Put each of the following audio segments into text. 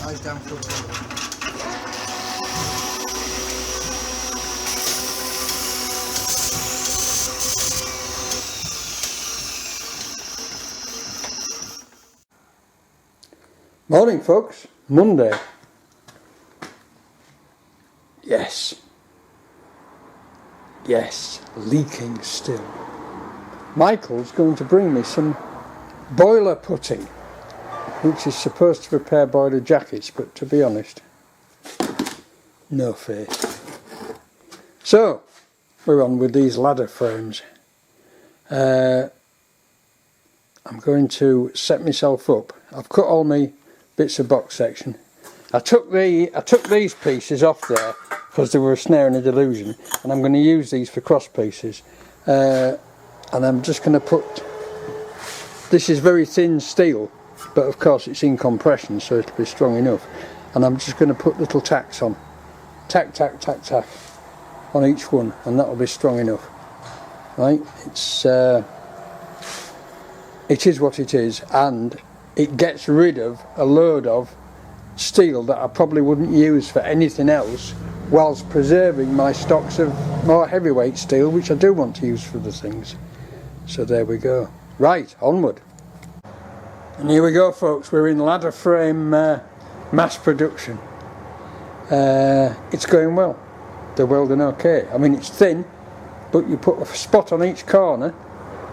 Eyes down for the Morning folks, Monday. Yes, leaking still. Michael's going to bring me some boiler putting, which is supposed to repair boiler jackets, but to be honest, no faith. So, we're on with these ladder frames. I'm going to set myself up. I've cut all my bits of box section. I took these pieces off there because they were a snare and a delusion, and I'm going to use these for cross pieces. And I'm just going to put, this is very thin steel, but of course it's in compression, so it'll be strong enough. And I'm just going to put little tacks on, tack on each one, and that'll be strong enough. Right? It is what it is, and it gets rid of a load of steel that I probably wouldn't use for anything else, whilst preserving my stocks of more heavyweight steel, which I do want to use for the things. So there we go. Right, onward. And here we go folks, we're in ladder frame mass production. It's going well. They're welding okay. I mean, it's thin, but you put a spot on each corner,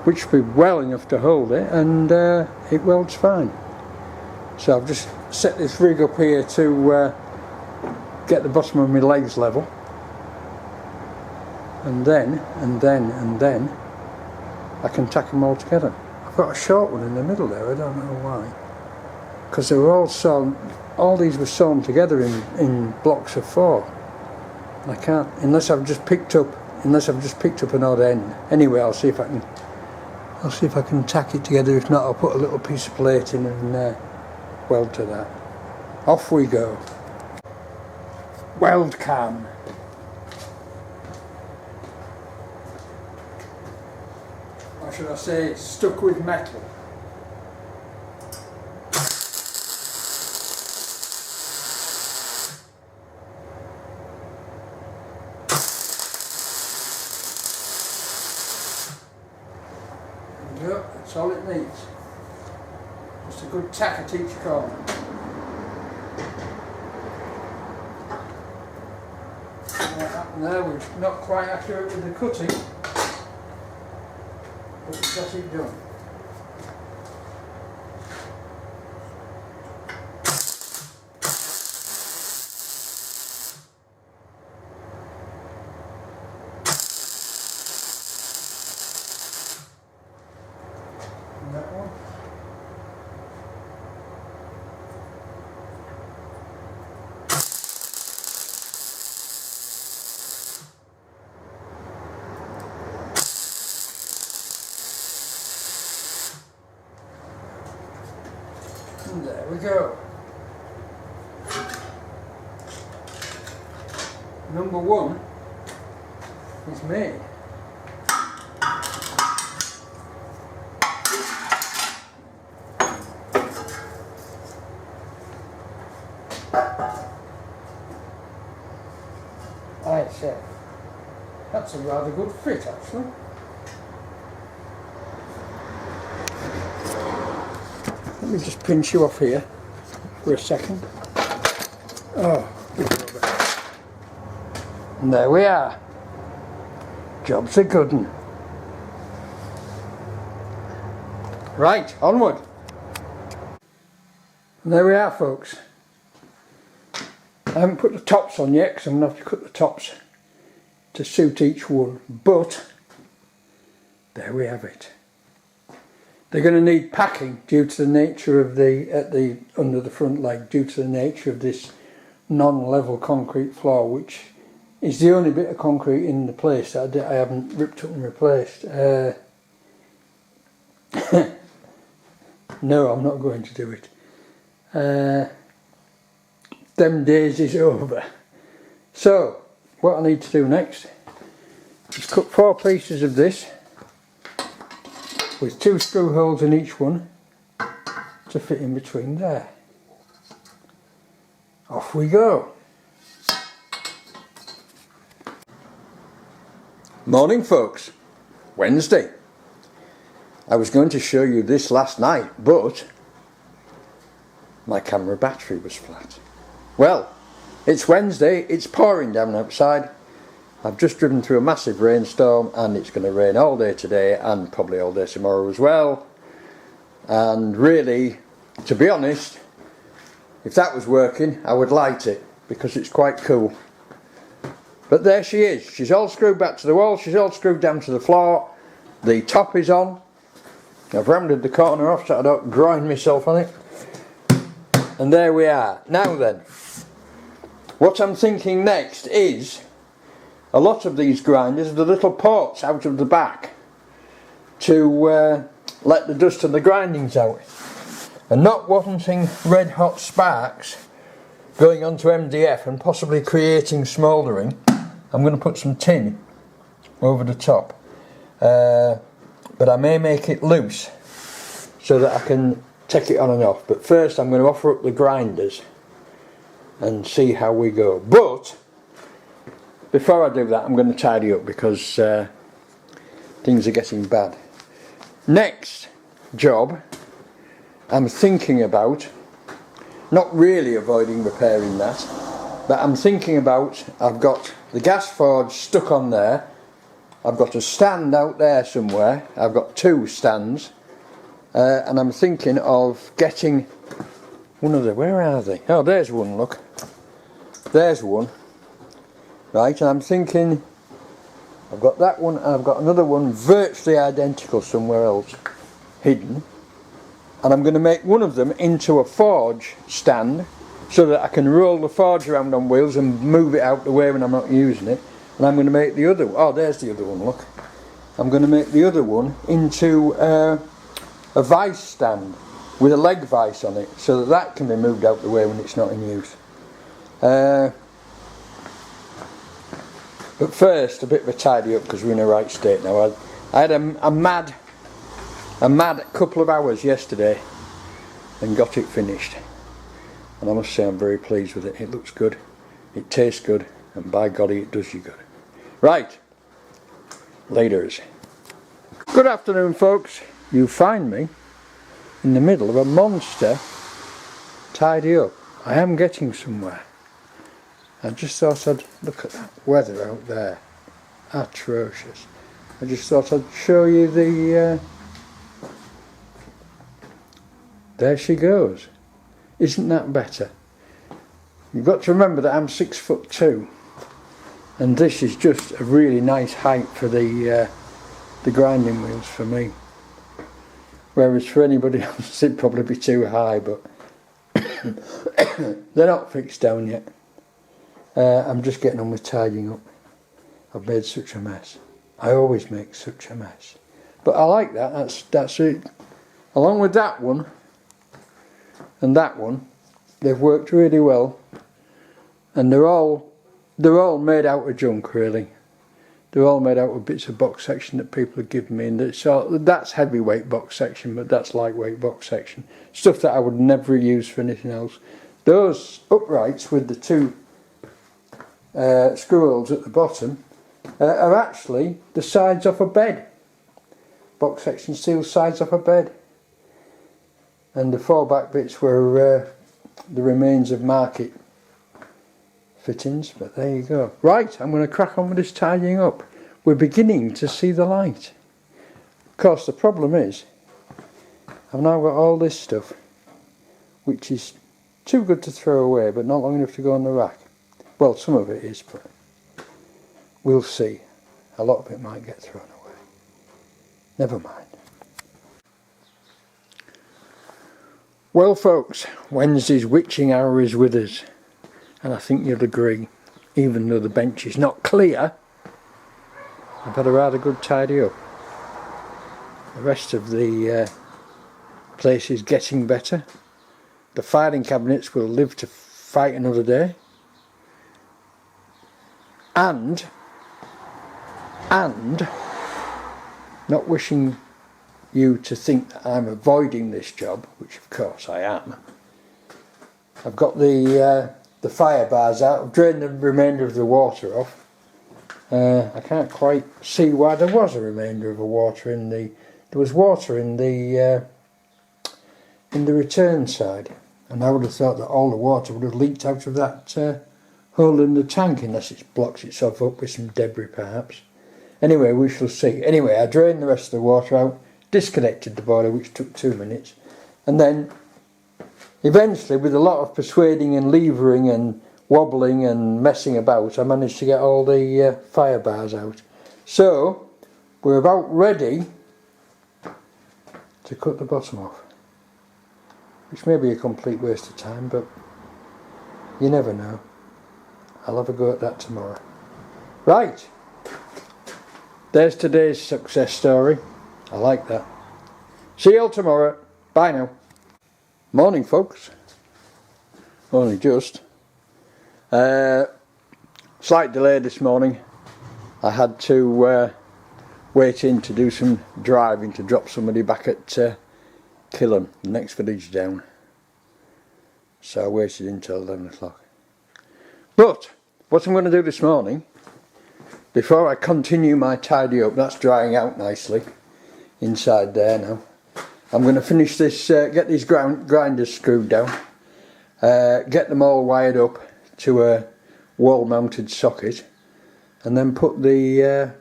which will be well enough to hold it, and it welds fine. So I've just set this rig up here to get the bottom of my legs level, and then I can tack them all together. I've got a short one in the middle there, I don't know why, because they were all sewn, all these were sewn together in blocks of 4. I can't, unless I've just picked up an odd end. Anyway, I'll see if I can tack it together. If not, I'll put a little piece of plate in and weld to that. Off we go. Weld cam. Or should I say, stuck with metal. That's all it needs. Just a good tack at each corner. There, we're not quite accurate with the cutting, but we've got it done. That one. And there we go. Number 1 is made. I say, that's a rather good fit actually. Let me just pinch you off here for a second. Oh, and there we are. Job's a good one. Right, onward. And there we are folks. I haven't put the tops on yet because I'm going to have to cut the tops to suit each one, but there we have it. They're going to need packing due to the nature of under the front leg, due to the nature of this non-level concrete floor, which is the only bit of concrete in the place that I haven't ripped up and replaced. No, I'm not going to do it. Them days is over. So what I need to do next is cut 4 pieces of this with 2 screw holes in each one to fit in between there. off we go. Morning folks, Wednesday. I was going to show you this last night, but my camera battery was flat. Well, it's Wednesday, it's pouring down outside. I've just driven through a massive rainstorm and it's going to rain all day today and probably all day tomorrow as well. And really, to be honest, if that was working, I would light it because it's quite cool. But there she is. She's all screwed back to the wall, she's all screwed down to the floor. The top is on. I've rounded the corner off so I don't grind myself on it. And there we are. Now then, what I'm thinking next is a lot of these grinders have the little ports out of the back to let the dust and the grindings out. And not wanting red hot sparks going onto MDF and possibly creating smouldering, I'm going to put some tin over the top. But I may make it loose so that I can take it on and off. But first I'm going to offer up the grinders and see how we go. But before I do that, I'm going to tidy up because things are getting bad. Next job, I'm thinking about, not really avoiding repairing that, but I'm thinking about, I've got the gas forge stuck on there, I've got a stand out there somewhere, I've got two stands, and I'm thinking of getting one of the, where are they? Oh, there's one, look. There's one. Right, and I'm thinking, I've got that one and I've got another one virtually identical somewhere else, hidden. And I'm going to make one of them into a forge stand so that I can roll the forge around on wheels and move it out the way when I'm not using it. And I'm going to make the other, oh there's the other one, look. I'm going to make the other one into a vice stand with a leg vice on it so that that can be moved out the way when it's not in use. But first, a bit of a tidy up because we're in a right state now. I had a mad couple of hours yesterday and got it finished. And I must say I'm very pleased with it. It looks good, it tastes good, and by golly it does you good. Right, laters. Good afternoon folks. You find me in the middle of a monster tidy up. I am getting somewhere. I just thought I'd look at that weather out there. Atrocious. I just thought I'd show you the there she goes. Isn't that better? You've got to remember that I'm 6'2", and this is just a really nice height for the grinding wheels for me. Whereas for anybody else it'd probably be too high, but they're not fixed down yet. I'm just getting on with tidying up. I've made such a mess. I always make such a mess. But I like that, that's it. Along with that one and that one, they've worked really well. And they're all made out of junk really. They're all made out of bits of box section that people have given me, and that's heavyweight box section, but that's lightweight box section. Stuff that I would never use for anything else. Those uprights with the two screw holes at the bottom are actually the sides off a bed. Box section steel sides off a bed. And the four back bits were the remains of market fittings, but there you go. Right, I'm going to crack on with this tidying up. We're beginning to see the light. Of course, the problem is I've now got all this stuff which is too good to throw away but not long enough to go on the rack. Well, some of it is, but we'll see. A lot of it might get thrown away. Never mind. Well folks, Wednesday's witching hour is with us, and I think you'll agree, even though the bench is not clear, I've had a rather good tidy up. The rest of the place is getting better. The filing cabinets will live to fight another day. And not wishing you to think that I'm avoiding this job, which of course I am, I've got the the fire bars out. I've drained the remainder of the water off. I can't quite see why there was a remainder of the water in the... There was water in the return side, and I would have thought that all the water would have leaked out of that hole in the tank, unless it blocks itself up with some debris perhaps. Anyway, we shall see. Anyway, I drained the rest of the water out, disconnected the boiler, which took 2 minutes, and then eventually, with a lot of persuading and levering and wobbling and messing about, I managed to get all the fire bars out. So we're about ready to cut the bottom off, which may be a complete waste of time, but you never know. I'll have a go at that tomorrow. Right, there's today's success story. I like that. See you all tomorrow. Bye now. Morning, folks. Only just. Slight delay this morning. I had to wait in to do some driving to drop somebody back at Killam, the next village down. So I waited until 11 o'clock. But what I'm going to do this morning, before I continue my tidy up, that's drying out nicely inside there now. I'm going to finish this, get these grinders screwed down, get them all wired up to a wall mounted socket, and then put the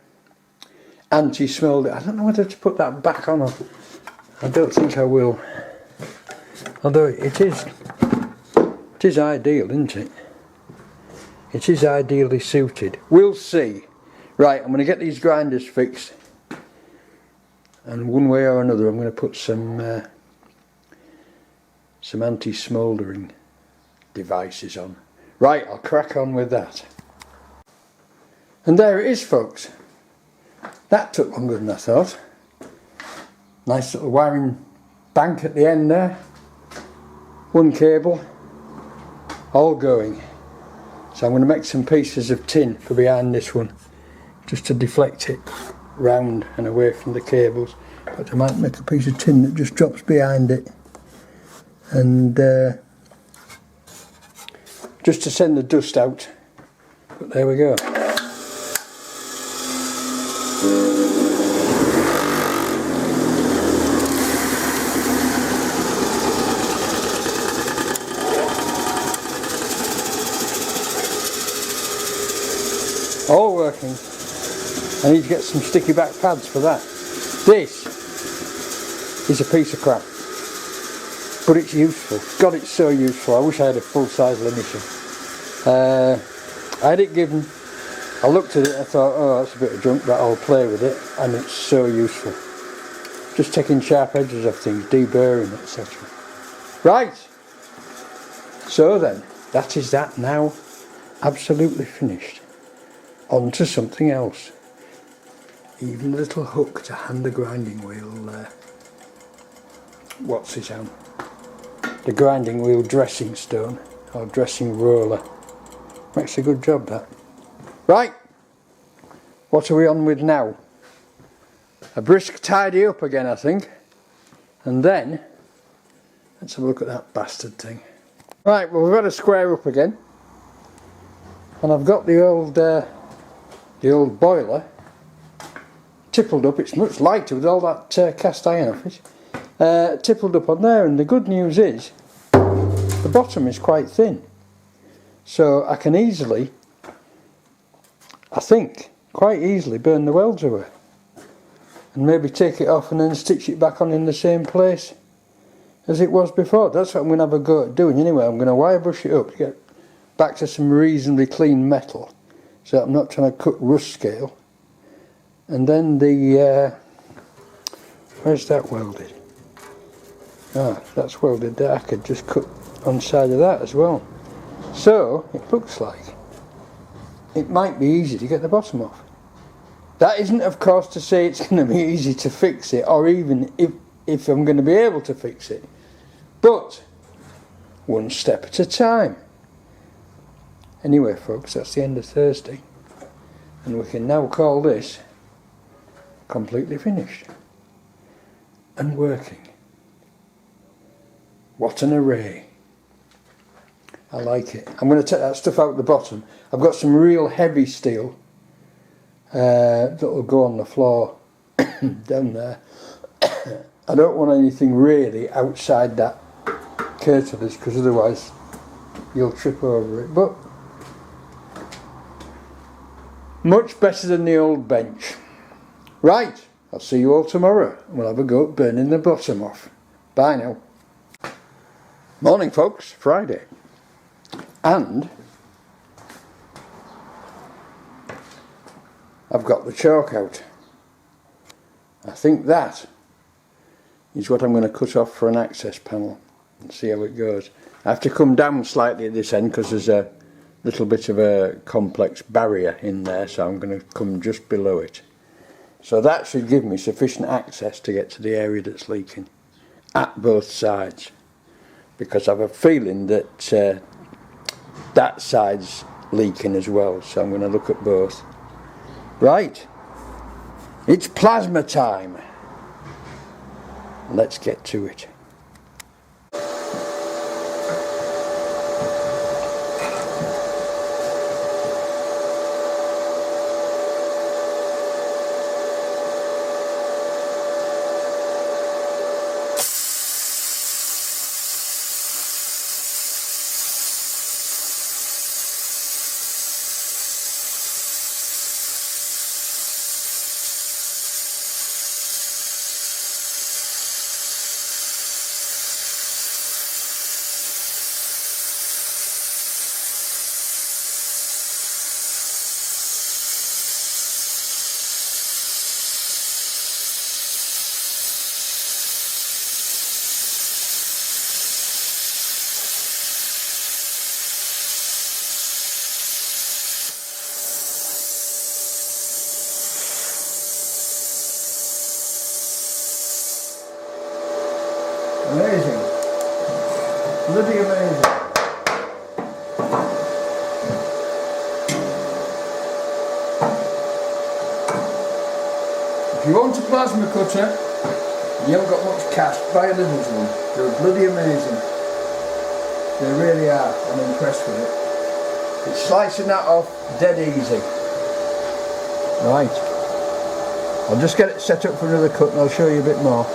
anti-smolder. I don't know whether to put that back on or I don't think I will, although it is ideal, isn't it? It is ideally suited. We'll see. Right, I'm going to get these grinders fixed, and one way or another I'm going to put some anti-smouldering devices on. Right, I'll crack on with that. And there it is, folks. That took longer than I thought. Nice little wiring bank at the end there. One cable, all going. So I'm going to make some pieces of tin for behind this one, just to deflect it round and away from the cables. But I might make a piece of tin that just drops behind it, and just to send the dust out. But there we go. All working. I need to get some sticky back pads for that. This is a piece of crap, but it's useful. God, it's so useful. I wish I had a full-size limiter. I had it given, I looked at it, I thought, oh, that's a bit of junk, but I'll play with it, and it's so useful. Just taking sharp edges off things, deburring, etc. Right, so then, that is that now, absolutely finished. On to something else. Even a little hook to hand the grinding wheel, what's it on? The grinding wheel dressing stone, or dressing roller. Makes a good job, that. Right, what are we on with now? A brisk tidy up again, I think. And then, let's have a look at that bastard thing. Right, well, we've got to square up again. And I've got the old boiler tippled up. It's much lighter with all that cast iron off it. Tippled up on there, and the good news is the bottom is quite thin, so I can easily, I think, quite easily burn the welds away and maybe take it off and then stitch it back on in the same place as it was before. That's what I'm going to have a go at doing anyway. I'm going to wire brush it up to get back to some reasonably clean metal, so I'm not trying to cut rust scale. And then the where's that welded? Ah, that's welded there. I could just cut on the side of that as well. So it looks like it might be easy to get the bottom off. That isn't, of course, to say it's going to be easy to fix it, or even if I'm going to be able to fix it, but one step at a time. Anyway, folks, that's the end of Thursday, and we can now call this completely finished and working. What an array. I like it. I'm going to take that stuff out the bottom. I've got some real heavy steel that will go on the floor down there. I don't want anything really outside that curtains because otherwise you'll trip over it. But much better than the old bench. Right, I'll see you all tomorrow. We'll have a go at burning the bottom off. Bye now. Morning folks, Friday. And I've got the chalk out. I think that is what I'm going to cut off for an access panel and see how it goes. I have to come down slightly at this end because there's a little bit of a complex barrier in there, so I'm going to come just below it. So that should give me sufficient access to get to the area that's leaking at both sides, because I have a feeling that that side's leaking as well, so I'm going to look at both. Right, it's plasma time. Let's get to it. Amazing. Bloody amazing. If you want a plasma cutter and you haven't got much cash, buy a Lidl's one. They're bloody amazing. They really are. I'm impressed with it. It's slicing that off dead easy. Right. I'll just get it set up for another cut and I'll show you a bit more.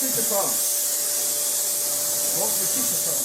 Succesful. What's the succesful?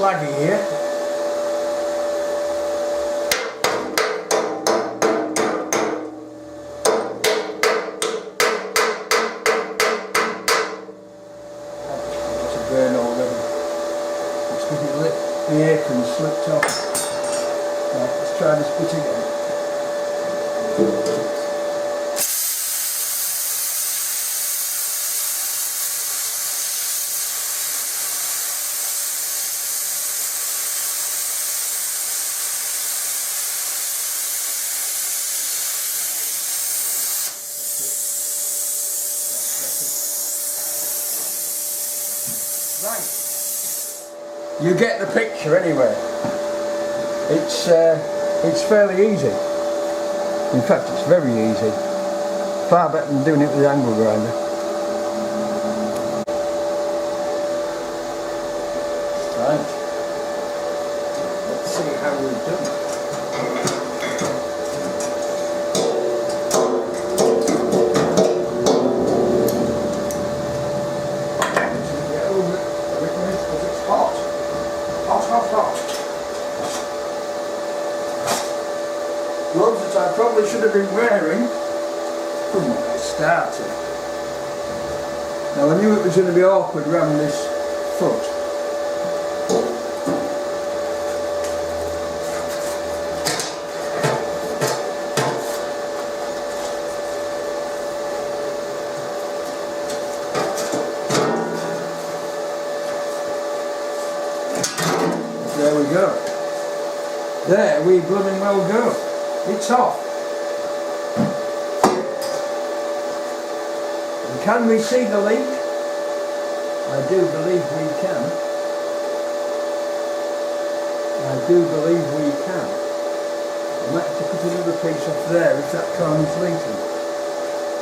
slaggy here. It's a burn already. It's because the apron slipped off. Right, let's try this bit again. Right, you get the picture anyway. It's fairly easy. In fact, it's very easy. Far better than doing it with the angle grinder. Right. Let's see how we've done it. Gloves that I probably should have been wearing when I started. Now I knew it was going to be awkward around this foot. There we go. There we blooming well go. It's off. And can we see the leak? I do believe we can. I do believe we can. I might have to put another piece off there if that corner's leaking.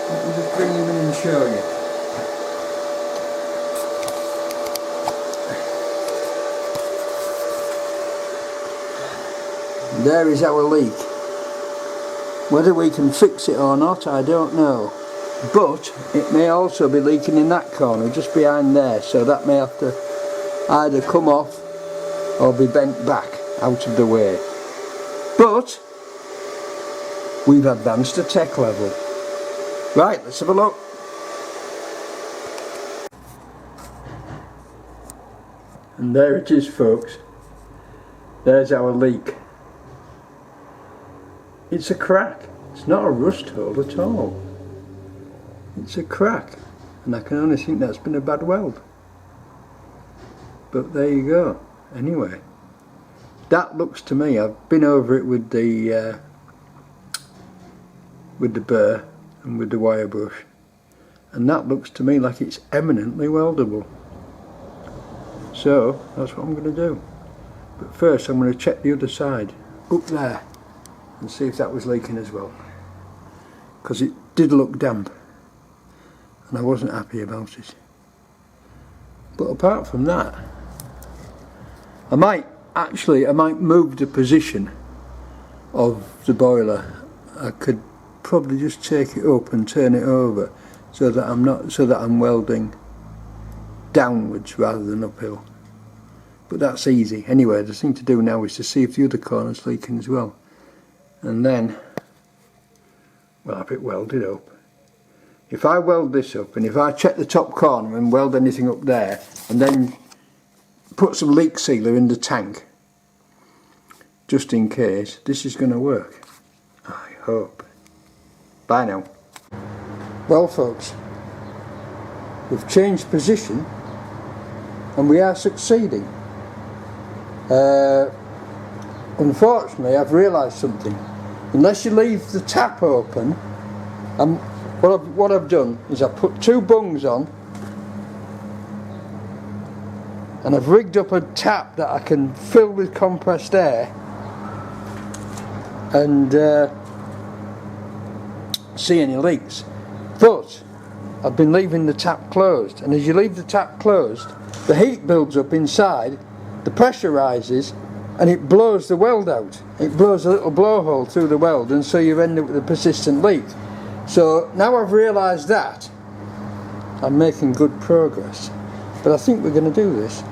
Let me just bring him in and show you. And there is our leak. Whether we can fix it or not, I don't know. But it may also be leaking in that corner, just behind there, so that may have to either come off or be bent back out of the way. But we've advanced a tech level. Right, let's have a look. And there it is, folks. There's our leak. It's a crack. It's not a rust hole at all. It's a crack, and I can only think that's been a bad weld. But there you go. Anyway, that looks to me, I've been over it with the burr and with the wire brush, and that looks to me like it's eminently weldable. So that's what I'm going to do. But first I'm going to check the other side, up there, and see if that was leaking as well, because it did look damp and I wasn't happy about it. But apart from that, I might move the position of the boiler. I could probably just take it up and turn it over so that I'm welding downwards rather than uphill. But that's easy. Anyway, the thing to do now is to see if the other corner's leaking as well. And then we'll have it welded up. If I weld this up, and if I check the top corner and weld anything up there, and then put some leak sealer in the tank, just in case, this is going to work. I hope. Bye now. Well folks, we've changed position and we are succeeding. Unfortunately, I've realised something. Unless you leave the tap open, what I've done is I've put two bungs on and I've rigged up a tap that I can fill with compressed air and see any leaks. But I've been leaving the tap closed, and as you leave the tap closed, the heat builds up inside, the pressure rises, and it blows the weld out. It blows a little blowhole through the weld, and so you end up with a persistent leak. So now I've realised that, I'm making good progress. But I think we're going to do this.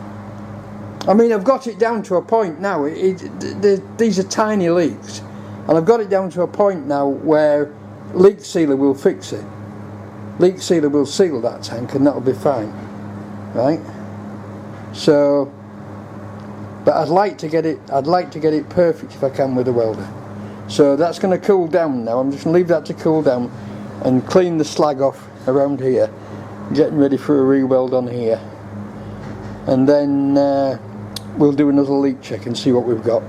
I mean, I've got it down to a point now, these are tiny leaks, and I've got it down to a point now where leak sealer will fix it. Leak sealer will seal that tank and that'll be fine, right? So, but I'd like to get it perfect if I can with a welder. So that's going to cool down now. I'm just going to leave that to cool down and clean the slag off around here, getting ready for a re-weld on here, and then we'll do another leak check and see what we've got.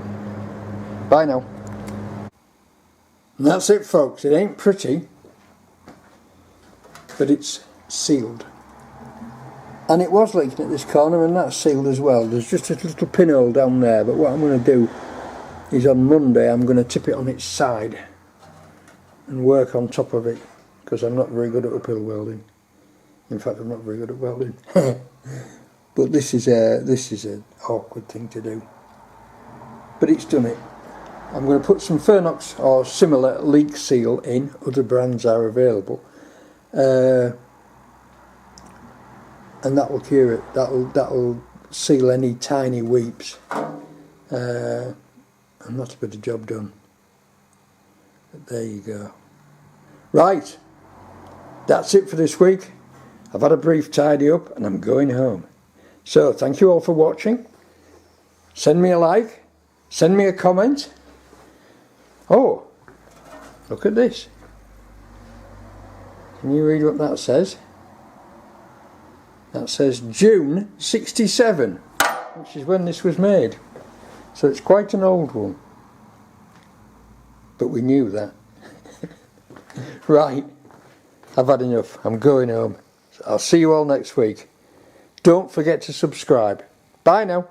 Bye now. And that's it, folks. It ain't pretty, but it's sealed. And it was leaking at this corner, and that's sealed as well. There's just a little pinhole down there, but what I'm going to do is on Monday I'm going to tip it on its side and work on top of it, because I'm not very good at uphill welding. In fact, I'm not very good at welding. But this is an awkward thing to do. But it's done it. I'm going to put some Fernox or similar leak seal in. Other brands are available, and that will cure it. That'll seal any tiny weeps, and that's a bit of job done. But there you go. Right, that's it for this week. I've had a brief tidy up and I'm going home. So thank you all for watching. Send me a like, send me a comment. Oh, look at this. Can you read what that says? That says June 67, which is when this was made. So it's quite an old one. But we knew that. Right, I've had enough. I'm going home. I'll see you all next week. Don't forget to subscribe. Bye now.